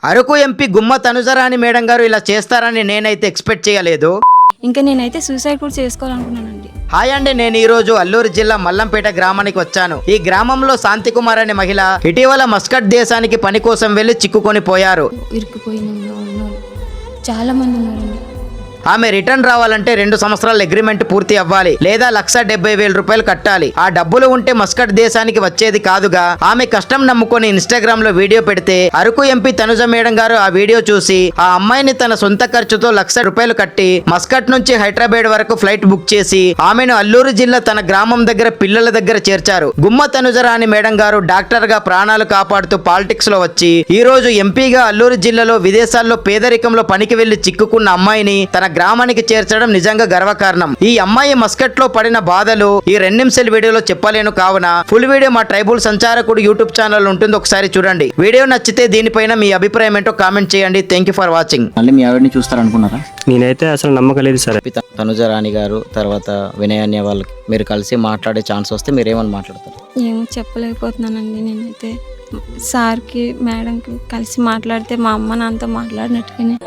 Araku MP గుమ్మ Tanujarani madam గారు ఇలా చేస్తారని నేనైతే ఎక్స్పెక్ట్ చేయలేదు. ఇంకా నేనైతే సూసైడ్ కూడా చేసుకోవాలనుకున్నానండి. హాయ్ అండి, నేను ఈ రోజు అల్లూరు జిల్లా మల్లంపేట గ్రామానికి వచ్చాను. ఈ గ్రామంలో శాంతి కుమార్ అనే మహిళ ఇటీవల మస్కట్ దేశానికి పని కోసం వెళ్లి చిక్కుకొని పోయారు. ఇరుక్కుపోయిన చాలా మంది ఉన్నారండి. ఆమె రిటర్న్ రావాలంటే 2 సంవత్సరాల అగ్రిమెంట్ పూర్తి అవ్వాలి, లేదా 1,70,000 రూపాయలు కట్టాలి. ఆ డబ్బులు ఉంటే మస్కట్ దేశానికి వచ్చేది కాదుగా. ఆమె కష్టం నమ్ముకొని ఇన్స్టాగ్రామ్ లో వీడియో పెడితే అరకు ఎంపీ తనుజ మేడం గారు ఆ వీడియో చూసి ఆ అమ్మాయిని తన సొంత ఖర్చుతో 1,00,000 రూపాయలు కట్టి మస్కట్ నుంచి హైదరాబాద్ వరకు ఫ్లైట్ బుక్ చేసి ఆమెను అల్లూరు జిల్లా తన గ్రామం దగ్గర పిల్లల దగ్గర చేర్చారు. గుమ్మ తనుజరాణి మేడం గారు డాక్టర్ గా ప్రాణాలు కాపాడుతూ పాలిటిక్స్ లో వచ్చి ఈ రోజు ఎంపీగా అల్లూరు జిల్లాలో విదేశాల్లో పేదరికంలో పనికి వెళ్లి చిక్కుకున్న అమ్మాయిని తన గ్రామానికి చేర్చడం నిజంగా గర్వకారణం. ఈ అమ్మాయి మస్కట్ లో పడిన బాధలు ఈ 2 నిమిషాల వీడియోలో చెప్పలేను, కావున ఫుల్ వీడియో మా ట్రైబల్ సంచారకుడు యూట్యూబ్ ఛానల్ ఉంటుంది, ఒకసారి చూడండి. వీడియో నచ్చితే దీనిపైన మీ అభిప్రాయం ఏంటో కామెంట్ చేయండి. Thank you for watching. మళ్ళీ మీ ఆవిడని చూస్తారనుకున్నారా? నేనైతే అసలు నమ్మకం లేదు సార్. తనుజరాణి గారు తర్వాత వినయాన్య వాళ్ళకి మీరు కలిసి మాట్లాడే ఛాన్స్ వస్తే మీరు ఏమని మాట్లాడతారు? ఏమో చెప్పలేకపోతున్నానండి. నేనైతే సార్కి మేడంకి కలిసి మాట్లాడితే మా అమ్మ నాన్నతో మాట్లాడినట్టుగానే